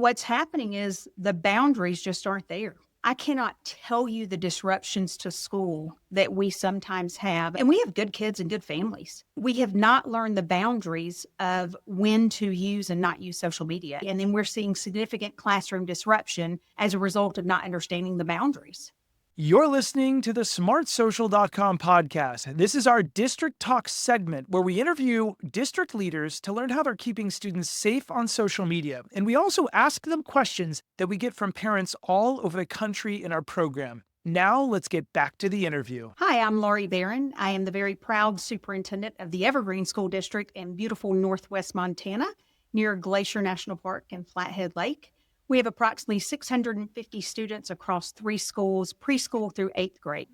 What's happening is the boundaries just aren't there. I cannot tell you the disruptions to school that we sometimes have. And we have good kids and good families. We have not learned the boundaries of when to use and not use social media. And then we're seeing significant classroom disruption as a result of not understanding the boundaries. You're listening to the smartsocial.com podcast. This is our District Talk segment where we interview district leaders to learn how they're keeping students safe on social media. And we also ask them questions that we get from parents all over the country in our program. Now, let's get back to the interview. Hi, I'm Laurie Barron. I am the very proud superintendent of the Evergreen School District in beautiful Northwest Montana near Glacier National Park and Flathead Lake. We have approximately 650 students across 3 schools, preschool through 8th grade.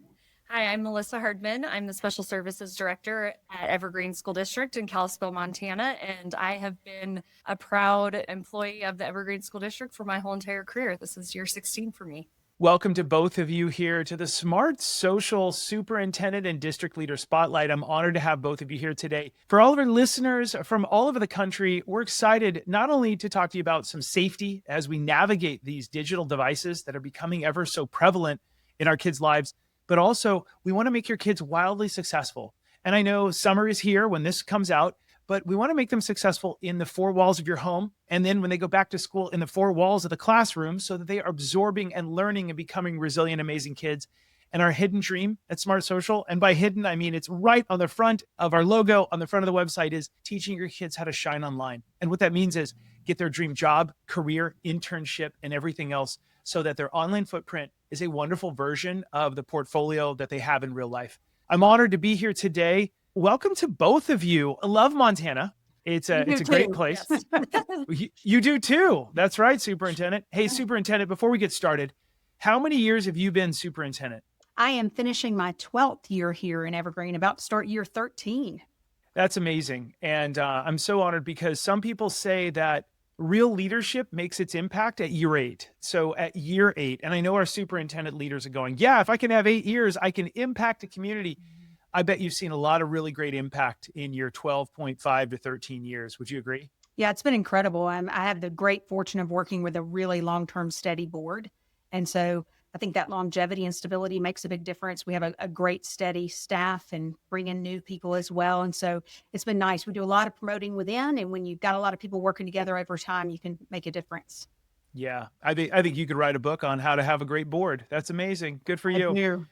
Hi, I'm Melissa Hardman. I'm the Special Services Director at Evergreen School District in Kalispell, Montana, and I have been a proud employee of the Evergreen School District for my whole entire career. This is year 16 for me. Welcome to both of you here to the Smart Social Superintendent and District Leader Spotlight. I'm honored to have both of you here today. For all of our listeners from all over the country, we're excited not only to talk to you about some safety as we navigate these digital devices that are becoming ever so prevalent in our kids' lives, but also we want to make your kids wildly successful. And I know summer is here when this comes out, but we want to make them successful in the 4 walls of your home. And then when they go back to school in the 4 walls of the classroom so that they are absorbing and learning and becoming resilient, amazing kids. And our hidden dream at Smart Social, and by hidden, I mean it's right on the front of our logo, on the front of the website, is teaching your kids how to shine online. And what that means is get their dream job, career, internship, and everything else so that their online footprint is a wonderful version of the portfolio that they have in real life. I'm honored to be here today. Welcome to both of you. I love Montana. It's a great place. Yes. You do too. That's right, Superintendent. Hey, Superintendent, before we get started, how many years have you been Superintendent? I am finishing my 12th year here in Evergreen, about to start year 13. That's amazing. And I'm so honored because some people say that real leadership makes its impact at year 8. So at year 8, and I know our superintendent leaders are going, yeah, if I can have 8 years, I can impact a community. I bet you've seen a lot of really great impact in your 12.5 to 13 years. Would you agree? Yeah, it's been incredible. I have the great fortune of working with a really long-term steady board. And so I think that longevity and stability makes a big difference. We have a great steady staff and bring in new people as well. And so it's been nice. We do a lot of promoting within. And when you've got a lot of people working together over time, you can make a difference. Yeah, I think you could write a book on how to have a great board. That's amazing. Good for you.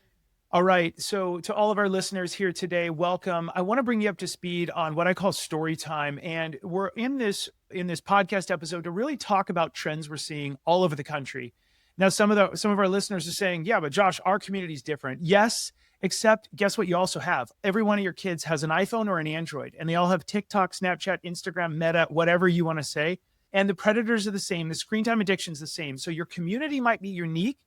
All right. So to all of our listeners here today, welcome. I want to bring you up to speed on what I call story time. And we're in this podcast episode to really talk about trends we're seeing all over the country. Now, some of our listeners are saying, yeah, but Josh, our community is different. Yes, except guess what you also have? Every one of your kids has an iPhone or an Android, and they all have TikTok, Snapchat, Instagram, Meta, whatever you want to say. And the predators are the same. The screen time addiction is the same. So your community might be unique,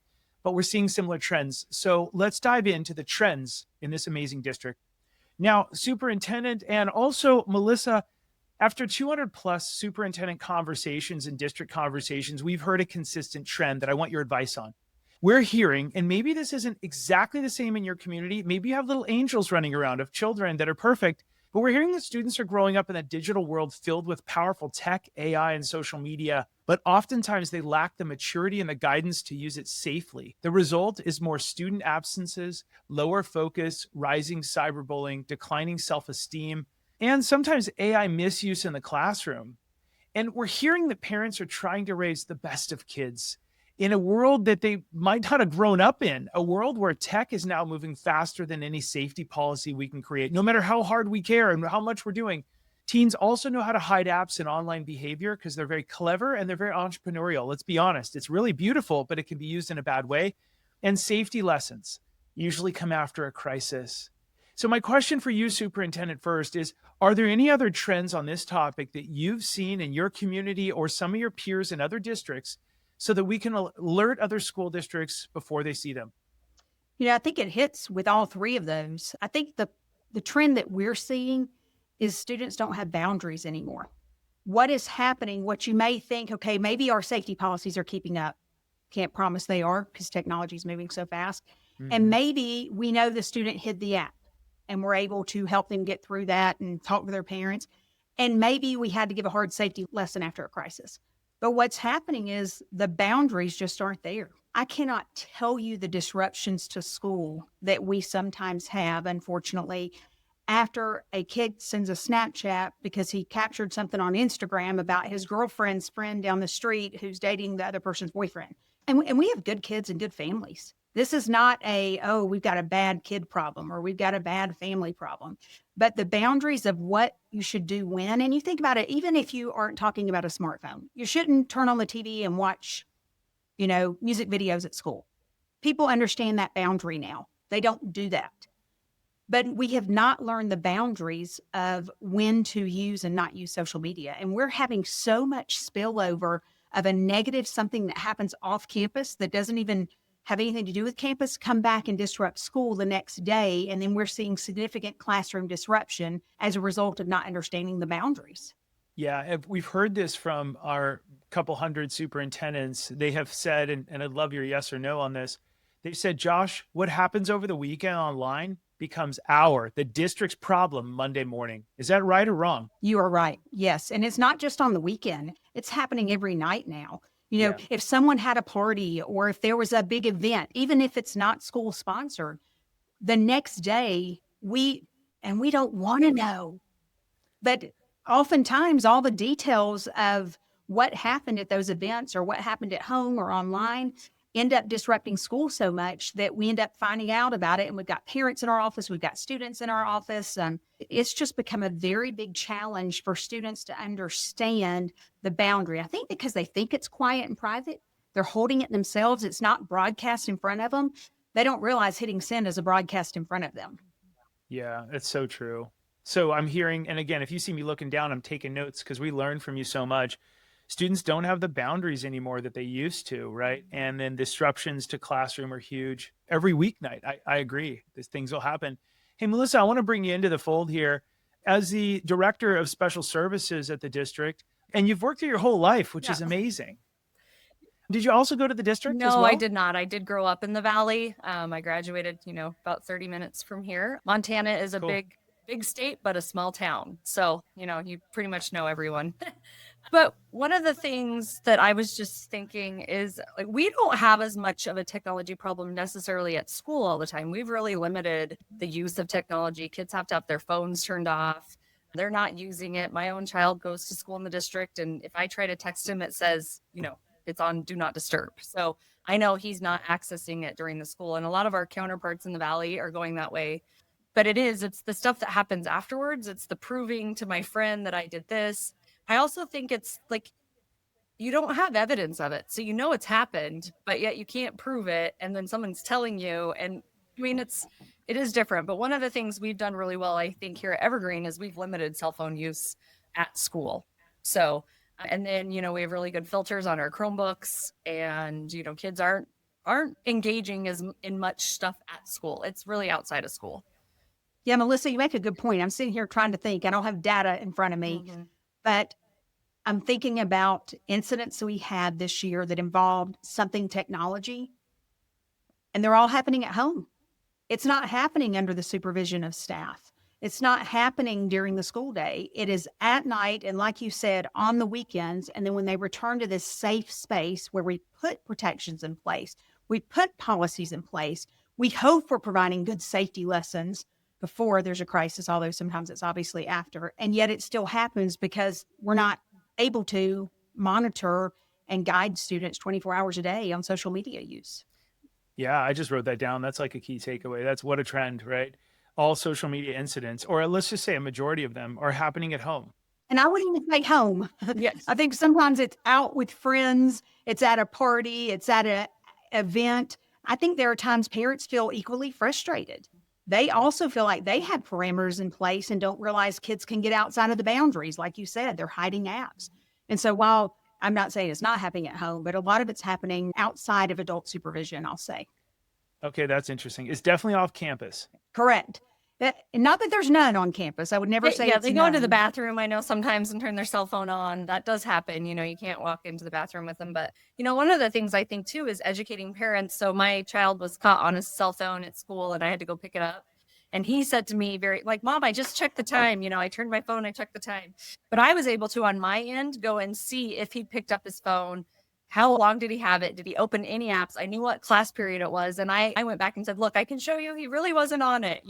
but we're seeing similar trends. So let's dive into the trends in this amazing district. Now, Superintendent and also Melissa, after 200 plus superintendent conversations and district conversations, we've heard a consistent trend that I want your advice on. We're hearing, and maybe this isn't exactly the same in your community, maybe you have little angels running around of children that are perfect, but we're hearing that students are growing up in a digital world filled with powerful tech, AI, and social media, but oftentimes they lack the maturity and the guidance to use it safely. The result is more student absences, lower focus, rising cyberbullying, declining self-esteem, and sometimes AI misuse in the classroom. And we're hearing that parents are trying to raise the best of kids in a world that they might not have grown up in, a world where tech is now moving faster than any safety policy we can create, no matter how hard we care and how much we're doing. Teens also know how to hide apps and online behavior because they're very clever and they're very entrepreneurial. Let's be honest. It's really beautiful, but it can be used in a bad way. And safety lessons usually come after a crisis. So my question for you, Superintendent, first is, are there any other trends on this topic that you've seen in your community or some of your peers in other districts so that we can alert other school districts before they see them? I think it hits with all 3 of those. I think the trend that we're seeing is students don't have boundaries anymore. What is happening, what you may think, okay, maybe our safety policies are keeping up. Can't promise they are because technology is moving so fast. Mm-hmm. And maybe we know the student hid the app and we're able to help them get through that and talk to their parents. And maybe we had to give a hard safety lesson after a crisis. But what's happening is the boundaries just aren't there. I cannot tell you the disruptions to school that we sometimes have, unfortunately, after a kid sends a Snapchat because he captured something on Instagram about his girlfriend's friend down the street who's dating the other person's boyfriend. And we have good kids and good families. This is not oh, we've got a bad kid problem or we've got a bad family problem. But the boundaries of what you should do when, and you think about it, even if you aren't talking about a smartphone, you shouldn't turn on the TV and watch, music videos at school. People understand that boundary now. They don't do that. But we have not learned the boundaries of when to use and not use social media. And we're having so much spillover of a negative something that happens off campus that doesn't even have anything to do with campus come back and disrupt school the next day. And then we're seeing significant classroom disruption as a result of not understanding the boundaries. Yeah, we've heard this from our couple hundred superintendents. They have said, and I'd love your yes or no on this. They've said, Josh, what happens over the weekend online becomes the district's problem Monday morning. Is that right or wrong? You are right. Yes. And it's not just on the weekend. It's happening every night now. Yeah. If someone had a party or if there was a big event, even if it's not school sponsored, the next day we don't want to know. But oftentimes all the details of what happened at those events or what happened at home or online end up disrupting school so much that we end up finding out about it. And we've got parents in our office, we've got students in our office. It's just become a very big challenge for students to understand the boundary. I think because they think it's quiet and private, they're holding it themselves. It's not broadcast in front of them. They don't realize hitting send is a broadcast in front of them. Yeah, it's so true. So I'm hearing, and again, if you see me looking down, I'm taking notes because we learn from you so much. Students don't have the boundaries anymore that they used to, right? And then disruptions to classroom are huge. Every weeknight, I agree, these things will happen. Hey, Melissa, I want to bring you into the fold here. As the director of special services at the district, and you've worked here your whole life, which is amazing. Did you also go to the district as well? No, I did not. I did grow up in the Valley. I graduated, about 30 minutes from here. Montana is a big state, but a small town. So, you pretty much know everyone. But one of the things that I was just thinking is we don't have as much of a technology problem necessarily at school all the time. We've really limited the use of technology. Kids have to have their phones turned off. They're not using it. My own child goes to school in the district, and if I try to text him, it says, it's on do not disturb. So I know he's not accessing it during the school. And a lot of our counterparts in the Valley are going that way. But it's the stuff that happens afterwards. It's the proving to my friend that I did this. I also think it's you don't have evidence of it. So it's happened, but yet you can't prove it. And then someone's telling you, and it is different. But one of the things we've done really well, I think, here at Evergreen is we've limited cell phone use at school. So, and then, we have really good filters on our Chromebooks, and, kids aren't engaging in much stuff at school. It's really outside of school. Yeah, Melissa, you make a good point. I'm sitting here trying to think. I don't have data in front of me, but I'm thinking about incidents we had this year that involved something technology, and they're all happening at home. It's not happening under the supervision of staff. It's not happening during the school day. It is at night, and like you said, on the weekends. And then when they return to this safe space where we put protections in place, we put policies in place, we hope we're providing good safety lessons before there's a crisis, although sometimes it's obviously after. And yet it still happens because we're not able to monitor and guide students 24 hours a day on social media use. Yeah, I just wrote that down. That's like a key takeaway. That's what a trend, right? All social media incidents, or let's just say a majority of them, are happening at home. And I wouldn't even say home. Yes. I think sometimes it's out with friends, it's at a party, it's at an event. I think there are times parents feel equally frustrated. They also feel like they have parameters in place and don't realize kids can get outside of the boundaries. Like you said, they're hiding apps. And so while I'm not saying it's not happening at home, but a lot of it's happening outside of adult supervision, I'll say. Okay, that's interesting. It's definitely off campus. Correct. Not that there's none on campus. I would never say yeah, it's they go into the none. bathroom, I know, sometimes and turn their cell phone on. That does happen. You can't walk into the bathroom with them. But, one of the things I think, too, is educating parents. So my child was caught on his cell phone at school, and I had to go pick it up. And he said to me very like, Mom, I just checked the time. I turned my phone, I checked the time. But I was able to, on my end, go and see if he picked up his phone. How long did he have it? Did he open any apps? I knew what class period it was. And I went back and said, look, I can show you he really wasn't on it,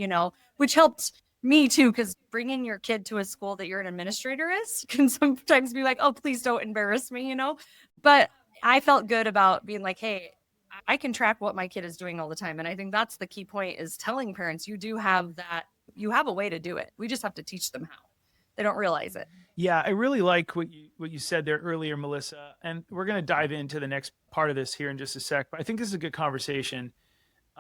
which helped me too, because bringing your kid to a school that you're an administrator can sometimes be like, oh, please don't embarrass me, But I felt good about being like, hey, I can track what my kid is doing all the time. And I think that's the key point, is telling parents you do have that, you have a way to do it. We just have to teach them how. They don't realize it. Yeah, I really like what you said there earlier, Melissa. And we're going to dive into the next part of this here in just a sec. But I think this is a good conversation.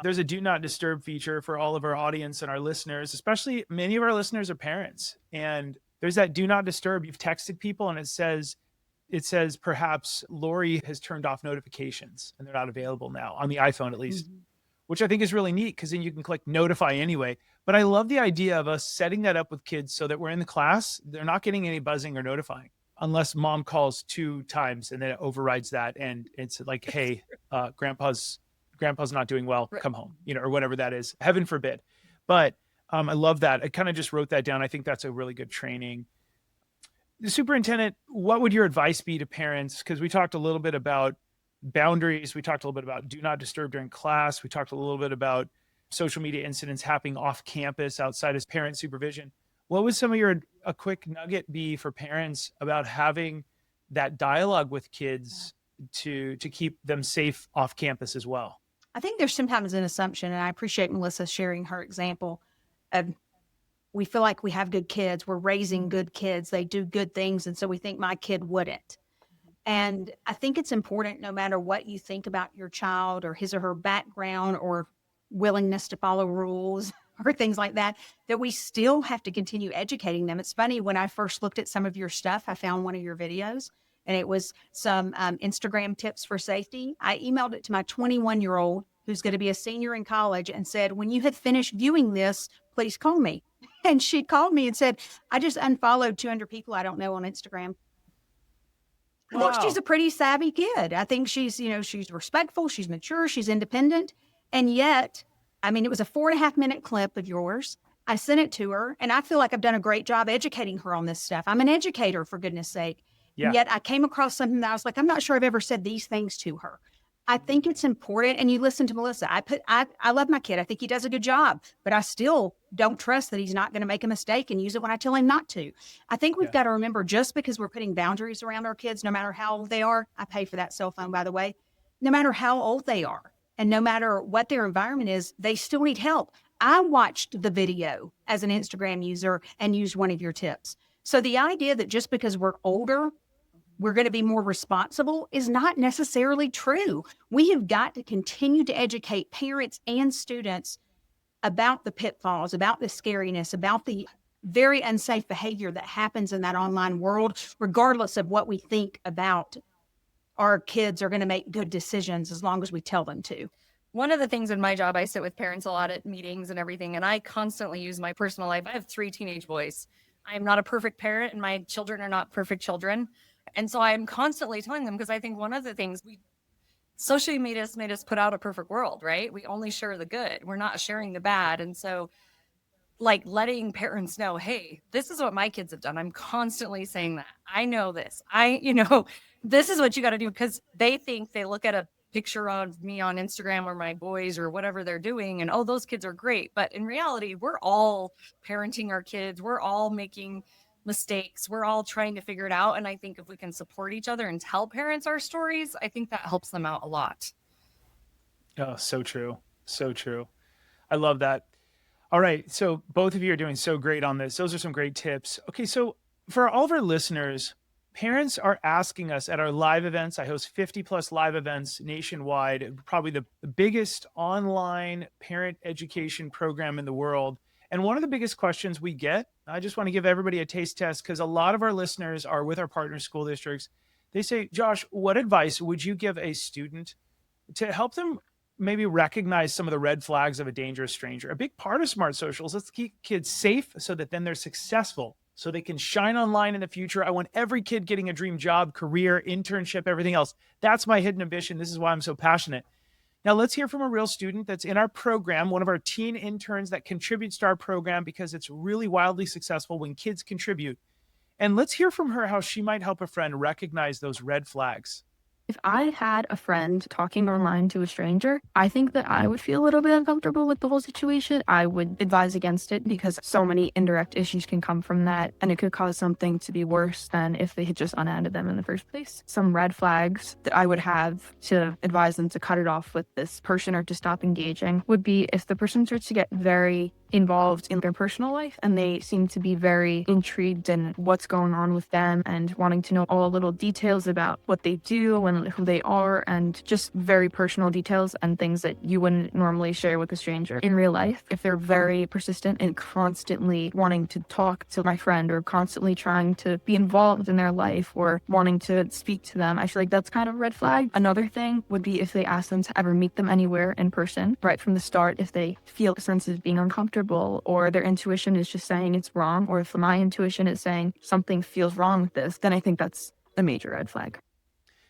There's a do not disturb feature for all of our audience and our listeners, especially many of our listeners are parents. And there's that do not disturb. You've texted people and it says perhaps Laurie has turned off notifications and they're not available now, on the iPhone at least, which I think is really neat, because then you can click notify anyway. But I love the idea of us setting that up with kids so that we're in the class, they're not getting any buzzing or notifying, unless mom calls 2 times and then it overrides that. And it's like, hey, grandpa's not doing well, come home, or whatever that is, heaven forbid. But I love that. I kind of just wrote that down. I think that's a really good training. The superintendent, what would your advice be to parents? Because we talked a little bit about boundaries. We talked a little bit about do not disturb during class. We talked a little bit about social media incidents happening off campus outside of parent supervision. What would some of a quick nugget be for parents about having that dialogue with kids to keep them safe off campus as well? I think there's sometimes an assumption, and I appreciate Melissa sharing her example. We feel like we have good kids. We're raising good kids. They do good things. And so we think my kid wouldn't. And I think it's important, no matter what you think about your child or his or her background or willingness to follow rules or things like that, that we still have to continue educating them. It's funny, when I first looked at some of your stuff, I found one of your videos and it was some Instagram tips for safety. I emailed it to my 21-year-old who's going to be a senior in college and said, when you have finished viewing this, please call me. And she called me and said, I just unfollowed 200 people I don't know on Instagram. I think she's a pretty savvy kid. I think she's, she's respectful, she's mature, she's independent. And yet, it was a 4.5-minute clip of yours. I sent it to her, and I feel like I've done a great job educating her on this stuff. I'm an educator, for goodness sake. Yeah. And yet I came across something that I was like, I'm not sure I've ever said these things to her. I think it's important. And you listen to Melissa. I love my kid. I think he does a good job, but I still don't trust that he's not going to make a mistake and use it when I tell him not to. I think we've got to remember, just because we're putting boundaries around our kids, no matter how old they are, I pay for that cell phone, by the way, no matter how old they are and no matter what their environment is, they still need help. I watched the video as an Instagram user and used one of your tips. So the idea that just because we're older, we're going to be more responsible is not necessarily true. We have got to continue to educate parents and students about the pitfalls, about the scariness, about the very unsafe behavior that happens in that online world, regardless of what we think about our kids are going to make good decisions as long as we tell them to. One of the things in my job, I sit with parents a lot at meetings and everything, and I constantly use my personal life. I have 3 teenage boys. I am not a perfect parent, and my children are not perfect children. And so I'm constantly telling them, because I think one of the things social media made us put out a perfect world, right? We only share the good. We're not sharing the bad. And so letting parents know, hey, this is what my kids have done. I'm constantly saying that. I know this. This is what you got to do, because they think they look at a picture of me on Instagram or my boys or whatever they're doing and, oh, those kids are great. But in reality, we're all parenting our kids. We're all making mistakes. We're all trying to figure it out. And I think if we can support each other and tell parents our stories, I think that helps them out a lot. Oh, so true. So true. I love that. All right. So both of you are doing so great on this. Those are some great tips. Okay. So for all of our listeners, parents are asking us at our live events. I host 50 plus live events nationwide, probably the biggest online parent education program in the world. And one of the biggest questions we get, I just want to give everybody a taste test, because a lot of our listeners are with our partner school districts. They say, Josh, what advice would you give a student to help them maybe recognize some of the red flags of a dangerous stranger? A big part of Smart Socials, let's keep kids safe so that then they're successful, so they can shine online in the future. I want every kid getting a dream job, career, internship, everything else. That's my hidden ambition. This is why I'm so passionate. Now let's hear from a real student that's in our program, one of our teen interns that contributes to our program because it's really wildly successful when kids contribute. And let's hear from her how she might help a friend recognize those red flags. If I had a friend talking online to a stranger, I think that I would feel a little bit uncomfortable with the whole situation. I would advise against it because so many indirect issues can come from that, and it could cause something to be worse than if they had just unadded them in the first place. Some red flags that I would have to advise them to cut it off with this person or to stop engaging would be if the person starts to get very involved in their personal life and they seem to be very intrigued in what's going on with them and wanting to know all the little details about what they do and who they are, and just very personal details and things that you wouldn't normally share with a stranger in real life. If they're very persistent and constantly wanting to talk to my friend or constantly trying to be involved in their life or wanting to speak to them, I feel like that's kind of a red flag. Another thing would be if they ask them to ever meet them anywhere in person right from the start, if they feel a sense of being uncomfortable or their intuition is just saying it's wrong, or if my intuition is saying something feels wrong with this, then I think that's a major red flag.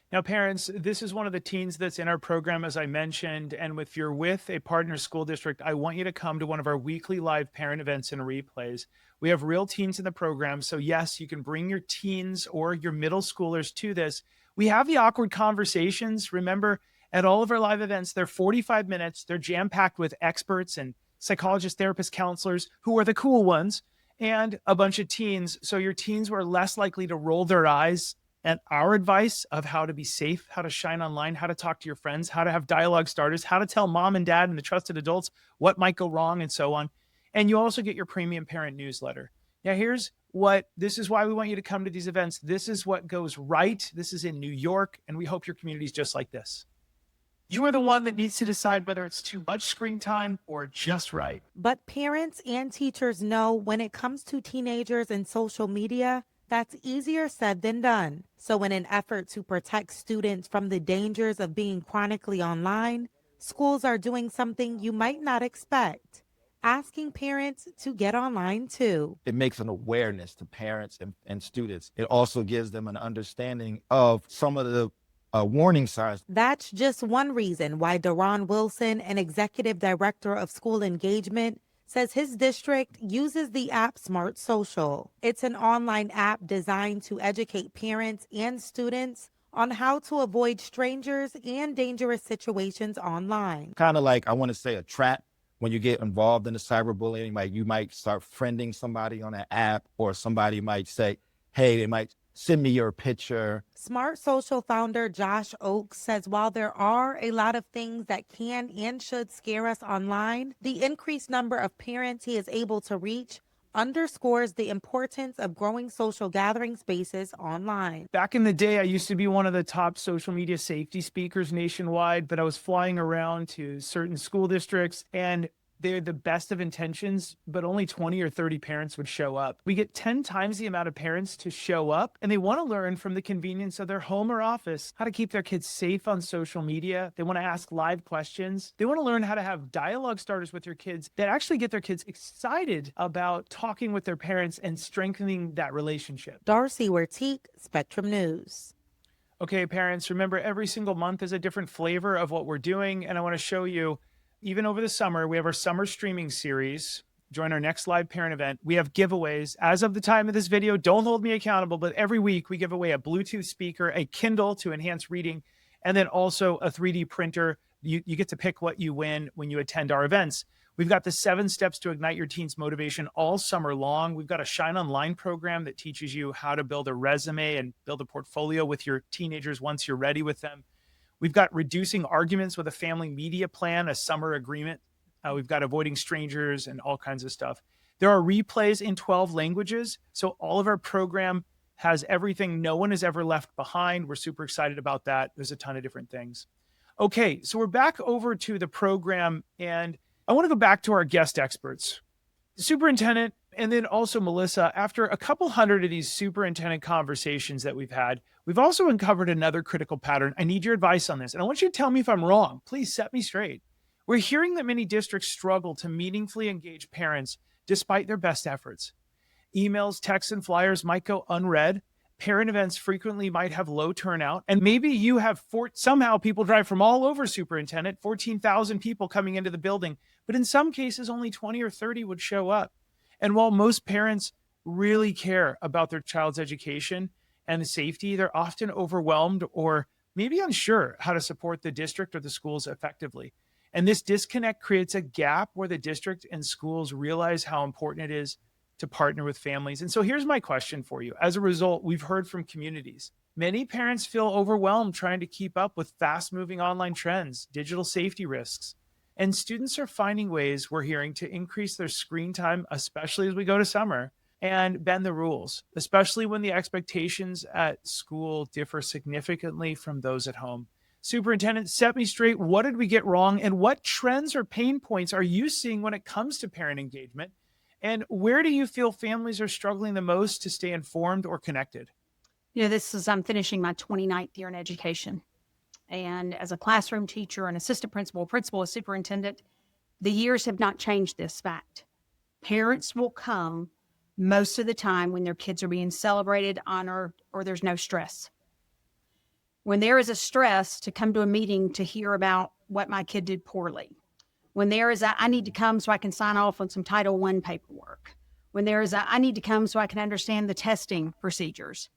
Now, parents, this is one of the teens that's in our program, as I mentioned. And if you're with a partner school district, I want you to come to one of our weekly live parent events and replays. We have real teens in the program. So yes, you can bring your teens or your middle schoolers to this. We have the awkward conversations. Remember, at all of our live events, they're 45 minutes. They're jam-packed with experts and psychologists, therapists, counselors, who are the cool ones, and a bunch of teens. So your teens were less likely to roll their eyes at our advice of how to be safe, how to shine online, how to talk to your friends, how to have dialogue starters, how to tell mom and dad and the trusted adults what might go wrong, and so on. And you also get your premium parent newsletter. Now, this is why we want you to come to these events. This is what goes right. This is in New York, and we hope your community is just like this. You are the one that needs to decide whether it's too much screen time or just right. But parents and teachers know when it comes to teenagers and social media, that's easier said than done. So in an effort to protect students from the dangers of being chronically online, schools are doing something you might not expect, asking parents to get online too. It makes an awareness to parents and students. It also gives them an understanding of some of the warning signs. That's just one reason why Deron Wilson, an executive director of school engagement, says his district uses the app Smart Social. It's an online app designed to educate parents and students on how to avoid strangers and dangerous situations online. Kind of like, I want to say, a trap. When you get involved in the cyberbullying, like you might start friending somebody on an app, or somebody might say, hey, they might send me your picture. Smart Social founder Josh Oakes says while there are a lot of things that can and should scare us online, the increased number of parents he is able to reach underscores the importance of growing social gathering spaces online. Back in the day, I used to be one of the top social media safety speakers nationwide, but I was flying around to certain school districts, and they're the best of intentions, but only 20 or 30 parents would show up. We get 10 times the amount of parents to show up, and they want to learn from the convenience of their home or office how to keep their kids safe on social media. They want to ask live questions. They want to learn how to have dialogue starters with their kids that actually get their kids excited about talking with their parents and strengthening that relationship. Darcy Wertique, Spectrum News. Okay, parents, remember every single month is a different flavor of what we're doing, and I want to show you. Even over the summer, we have our summer streaming series. Join our next live parent event. We have giveaways. As of the time of this video, don't hold me accountable, but every week we give away a Bluetooth speaker, a Kindle to enhance reading, and then also a 3D printer. You get to pick what you win when you attend our events. We've got the 7 steps to ignite your teen's motivation all summer long. We've got a Shine Online program that teaches you how to build a resume and build a portfolio with your teenagers once you're ready with them. We've got reducing arguments with a family media plan, a summer agreement. We've got avoiding strangers and all kinds of stuff. There are replays in 12 languages. So all of our program has everything. No one is ever left behind. We're super excited about that. There's a ton of different things. Okay, so we're back over to the program, and I want to go back to our guest experts. The superintendent, and then also Melissa. After a couple hundred of these superintendent conversations that we've had, we've also uncovered another critical pattern. I need your advice on this, and I want you to tell me if I'm wrong. Please set me straight. We're hearing that many districts struggle to meaningfully engage parents despite their best efforts. Emails, texts, and flyers might go unread, Parent events frequently might have low turnout, and maybe you have somehow people drive from all over, Superintendent, 14,000 people coming into the building, but in some cases only 20 or 30 would show up. And while most parents really care about their child's education and safety, they're often overwhelmed or maybe unsure how to support the district or the schools effectively. And this disconnect creates a gap where the district and schools realize how important it is to partner with families. And so here's my question for you. As a result, we've heard from communities. Many parents feel overwhelmed trying to keep up with fast-moving online trends, digital safety risks. And students are finding ways, we're hearing, to increase their screen time, especially as we go to summer, and bend the rules, especially when the expectations at school differ significantly from those at home. Superintendent, set me straight. What did we get wrong? And what trends or pain points are you seeing when it comes to parent engagement? And where do you feel families are struggling the most to stay informed or connected? I'm finishing my 29th year in education. And as a classroom teacher, an assistant principal, a superintendent, the years have not changed this fact. Parents will come most of the time when their kids are being celebrated, honored, or there's no stress. When there is a stress, to come to a meeting to hear about what my kid did poorly. When there is I need to come so I can sign off on some Title I paperwork. When there is I need to come so I can understand the testing procedures.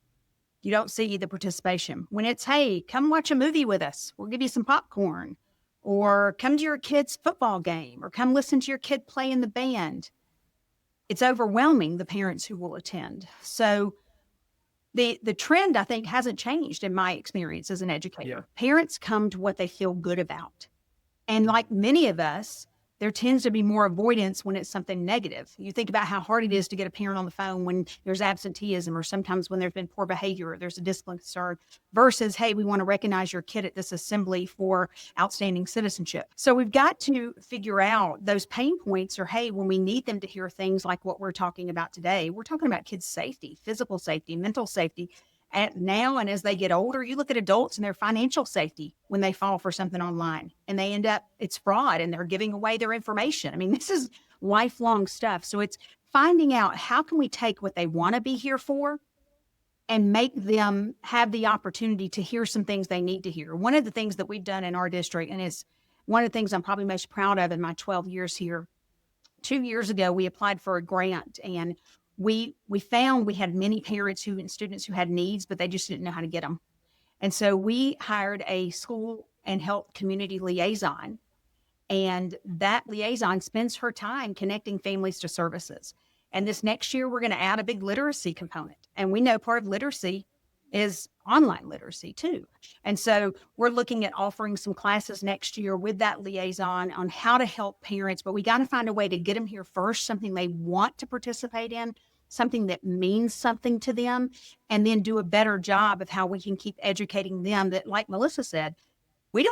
You don't see the participation. When it's, hey, come watch a movie with us. We'll give you some popcorn. Or come to your kid's football game. Or come listen to your kid play in the band. It's overwhelming, the parents who will attend. So the trend, I think, hasn't changed in my experience as an educator. Yeah. Parents come to what they feel good about. And like many of us, there tends to be more avoidance when it's something negative. You think about how hard it is to get a parent on the phone when there's absenteeism, or sometimes when there's been poor behavior, or there's a discipline concern, versus, hey, we want to recognize your kid at this assembly for outstanding citizenship. So we've got to figure out those pain points, or, hey, when we need them to hear things like what we're talking about today, we're talking about kids' safety, physical safety, mental safety. Now and as they get older, you look at adults and their financial safety when they fall for something online and they end up, it's fraud and they're giving away their information. I mean, this is lifelong stuff. So it's finding out, how can we take what they want to be here for and make them have the opportunity to hear some things they need to hear. One of the things that we've done in our district, and it's one of the things I'm probably most proud of in my 12 years here, 2 years ago, we applied for a grant, and we found we had many parents and students who had needs, but they just didn't know how to get them. And so we hired a school and health community liaison, and that liaison spends her time connecting families to services. And this next year, we're going to add a big literacy component. And we know part of literacy is online literacy too. And so we're looking at offering some classes next year with that liaison on how to help parents, but we got to find a way to get them here first, something they want to participate in, something that means something to them, and then do a better job of how we can keep educating them that, like Melissa said, we're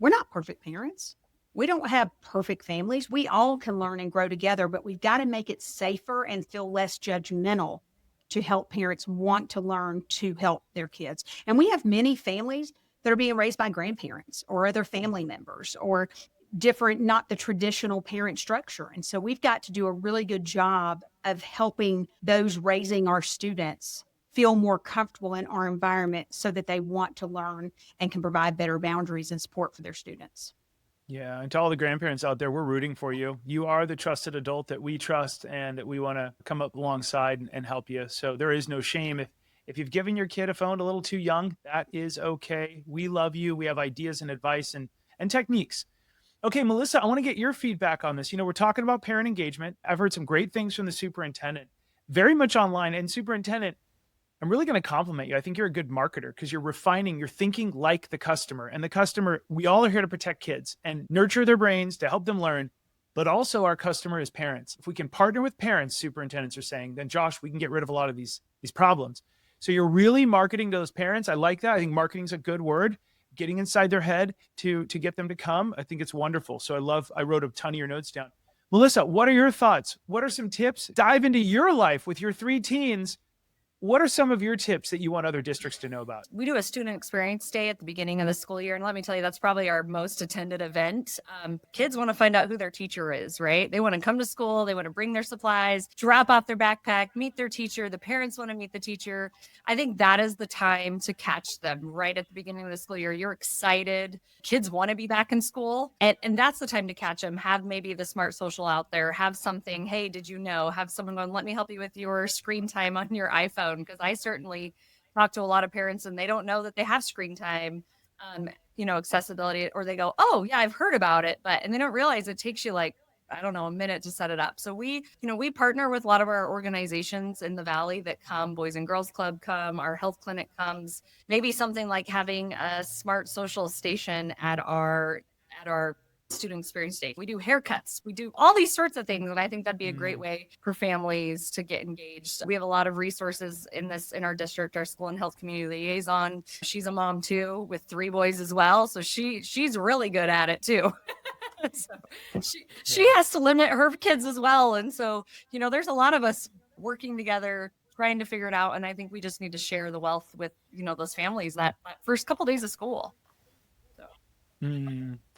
not perfect parents. We don't have perfect families. We all can learn and grow together, but we've got to make it safer and feel less judgmental to help parents want to learn to help their kids. And we have many families that are being raised by grandparents or other family members or different, not the traditional parent structure. And so we've got to do a really good job of helping those raising our students feel more comfortable in our environment so that they want to learn and can provide better boundaries and support for their students. Yeah. And to all the grandparents out there, we're rooting for you. You are the trusted adult that we trust and that we want to come up alongside and help you. So there is no shame. If you've given your kid a phone a little too young, that is okay. We love you. We have ideas and advice and techniques. Okay, Melissa, I want to get your feedback on this. We're talking about parent engagement. I've heard some great things from the superintendent, very much online. And superintendent, I'm really going to compliment you. I think you're a good marketer because you're refining, you're thinking like the customer. And the customer, we all are here to protect kids and nurture their brains to help them learn. But also our customer is parents. If we can partner with parents, superintendents are saying, then Josh, we can get rid of a lot of these problems. So you're really marketing to those parents. I like that. I think marketing is a good word. Getting inside their head to get them to come. I think it's wonderful. So I wrote a ton of your notes down. Melissa, what are your thoughts? What are some tips? Dive into your life with your 3 teens What are some of your tips that you want other districts to know about? We do a student experience day at the beginning of the school year. And let me tell you, that's probably our most attended event. Kids want to find out who their teacher is, right? They want to come to school. They want to bring their supplies, drop off their backpack, meet their teacher. The parents want to meet the teacher. I think that is the time to catch them right at the beginning of the school year. You're excited. Kids want to be back in school. And that's the time to catch them. Have maybe the smart social out there. Have something. Hey, did you know? Have someone going, let me help you with your screen time on your iPhone. Because I certainly talk to a lot of parents and they don't know that they have screen time, accessibility, or they go, oh yeah, I've heard about it, and they don't realize it takes you like, I don't know, a minute to set it up. So we partner with a lot of our organizations in the Valley that come, Boys and Girls Club come, our health clinic comes, maybe something like having a smart social station at our student experience day. We do haircuts. We do all these sorts of things. And I think that'd be a great way for families to get engaged. We have a lot of resources in our district, our school and health community liaison. She's a mom too, with 3 boys as well. So she's really good at it too. So she has to limit her kids as well. And so, there's a lot of us working together, trying to figure it out. And I think we just need to share the wealth with, those families that first couple days of school. So.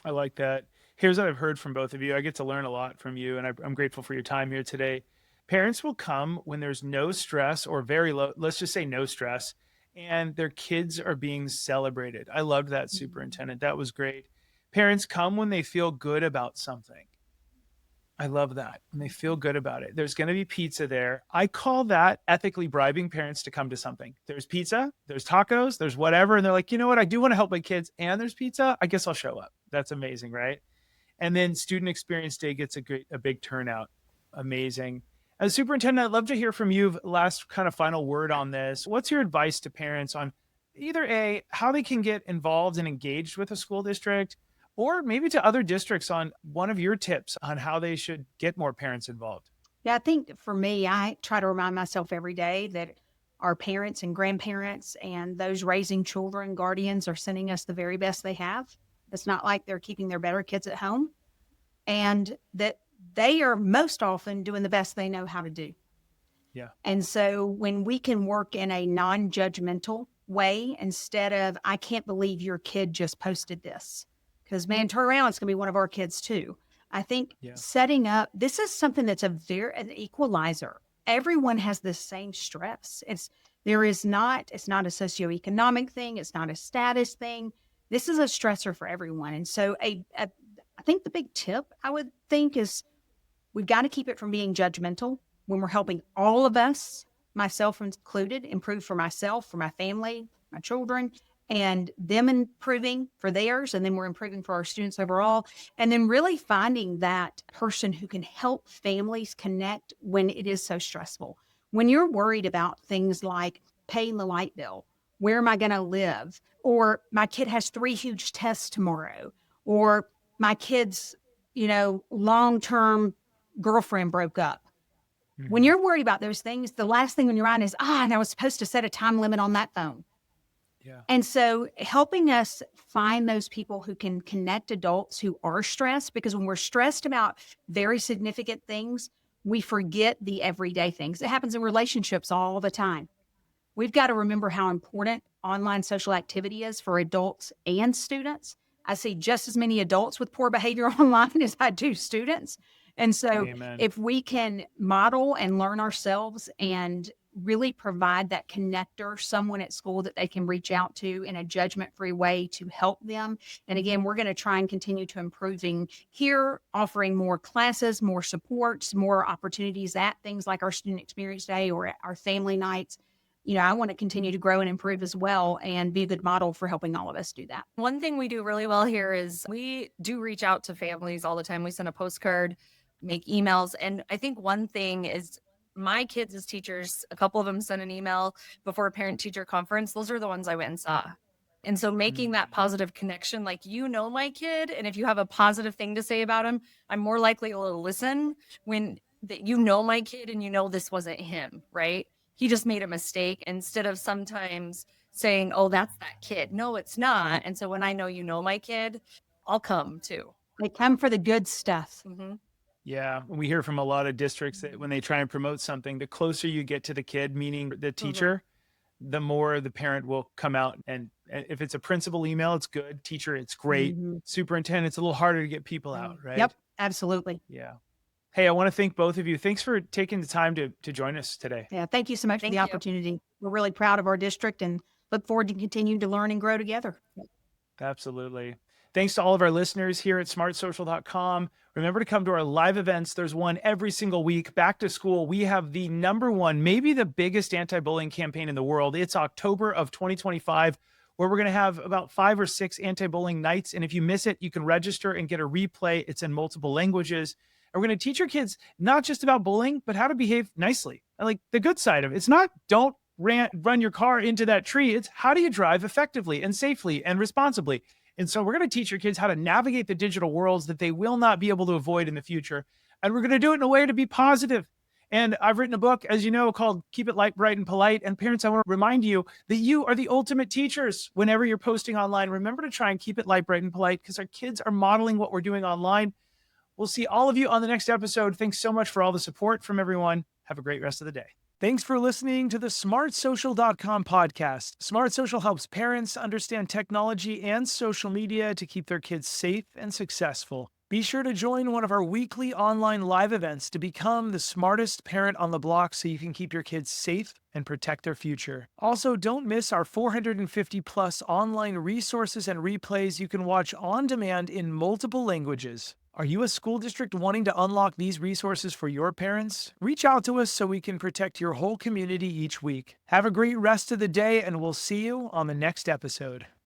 I like that. Here's what I've heard from both of you. I get to learn a lot from you, and I'm grateful for your time here today. Parents will come when there's no stress or very low, let's just say no stress, and their kids are being celebrated. I loved that, Superintendent. That was great. Parents come when they feel good about something. I love that. When they feel good about it. There's going to be pizza there. I call that ethically bribing parents to come to something. There's pizza, there's tacos, there's whatever. And they're like, you know what? I do want to help my kids and there's pizza. I guess I'll show up. That's amazing, right? And then Student Experience Day gets a big turnout. Amazing. As Superintendent, I'd love to hear from you. Last kind of final word on this. What's your advice to parents on either how they can get involved and engaged with a school district, or maybe to other districts on one of your tips on how they should get more parents involved? Yeah, I think for me, I try to remind myself every day that our parents and grandparents and those raising children, guardians are sending us the very best they have. It's not like they're keeping their better kids at home, and that they are most often doing the best they know how to do. Yeah. And so when we can work in a non-judgmental way, instead of, I can't believe your kid just posted this, because man, turn around, it's going to be one of our kids too. I think setting up, this is something that's an equalizer. Everyone has the same stress. It's not a socioeconomic thing. It's not a status thing. This is a stressor for everyone. And so I think the big tip I would think is we've got to keep it from being judgmental when we're helping all of us, myself included, improve for myself, for my family, my children, and them improving for theirs. And then we're improving for our students overall. And then really finding that person who can help families connect when it is so stressful. When you're worried about things like paying the light bill, where am I going to live? Or my kid has 3 huge tests tomorrow. Or my kid's, long-term girlfriend broke up. Mm-hmm. When you're worried about those things, the last thing on your mind is, and I was supposed to set a time limit on that phone. Yeah. And so helping us find those people who can connect adults who are stressed, because when we're stressed about very significant things, we forget the everyday things. It happens in relationships all the time. We've got to remember how important online social activity is for adults and students. I see just as many adults with poor behavior online as I do students. And so if we can model and learn ourselves and really provide that connector, someone at school that they can reach out to in a judgment-free way to help them. And again, we're going to try and continue to improving here, offering more classes, more supports, more opportunities at things like our Student Experience Day or our family nights. I want to continue to grow and improve as well and be a good model for helping all of us do that. One thing we do really well here is we do reach out to families all the time. We send a postcard, make emails. And I think one thing is my kids as teachers, a couple of them sent an email before a parent-teacher conference. Those are the ones I went and saw. And so making that positive connection, like, my kid, and if you have a positive thing to say about him, I'm more likely to listen when my kid and this wasn't him, right? He just made a mistake, instead of sometimes saying, oh, that's that kid. No, it's not. And so when I know my kid, I'll come too. They come for the good stuff. Mm-hmm. Yeah, we hear from a lot of districts that when they try and promote something, the closer you get to the kid, meaning the teacher, the more the parent will come out. And if it's a principal email, it's good. Teacher, it's great. Mhm. Superintendent, it's a little harder to get people out, right? Yep, absolutely. Yeah. Hey, I want to thank both of you. Thanks for taking the time to join us today. Yeah, thank you so much for Thank the you. opportunity. We're really proud of our district and look forward to continuing to learn and grow together. Absolutely. Thanks to all of our listeners here at smartsocial.com. Remember to come to our live events. There's one every single week. Back to school, we have the #1, maybe the biggest anti-bullying campaign in the world. It's October of 2025, where we're going to have about 5 or 6 anti-bullying nights. And if you miss it, you can register and get a replay. It's in multiple languages. And we're going to teach your kids not just about bullying, but how to behave nicely. Like the good side of it. It's not don't run your car into that tree. It's how do you drive effectively and safely and responsibly. And so we're going to teach your kids how to navigate the digital worlds that they will not be able to avoid in the future. And we're going to do it in a way to be positive. And I've written a book, as you know, called Keep It Light, Bright, and Polite. And parents, I want to remind you that you are the ultimate teachers. Whenever you're posting online, remember to try and keep it light, bright, and polite, because our kids are modeling what we're doing online. We'll see all of you on the next episode. Thanks so much for all the support from everyone. Have a great rest of the day. Thanks for listening to the smartsocial.com podcast. Smart Social helps parents understand technology and social media to keep their kids safe and successful. Be sure to join one of our weekly online live events to become the smartest parent on the block so you can keep your kids safe and protect their future. Also, don't miss our 450 plus online resources and replays you can watch on demand in multiple languages. Are you a school district wanting to unlock these resources for your parents? Reach out to us so we can protect your whole community each week. Have a great rest of the day, and we'll see you on the next episode.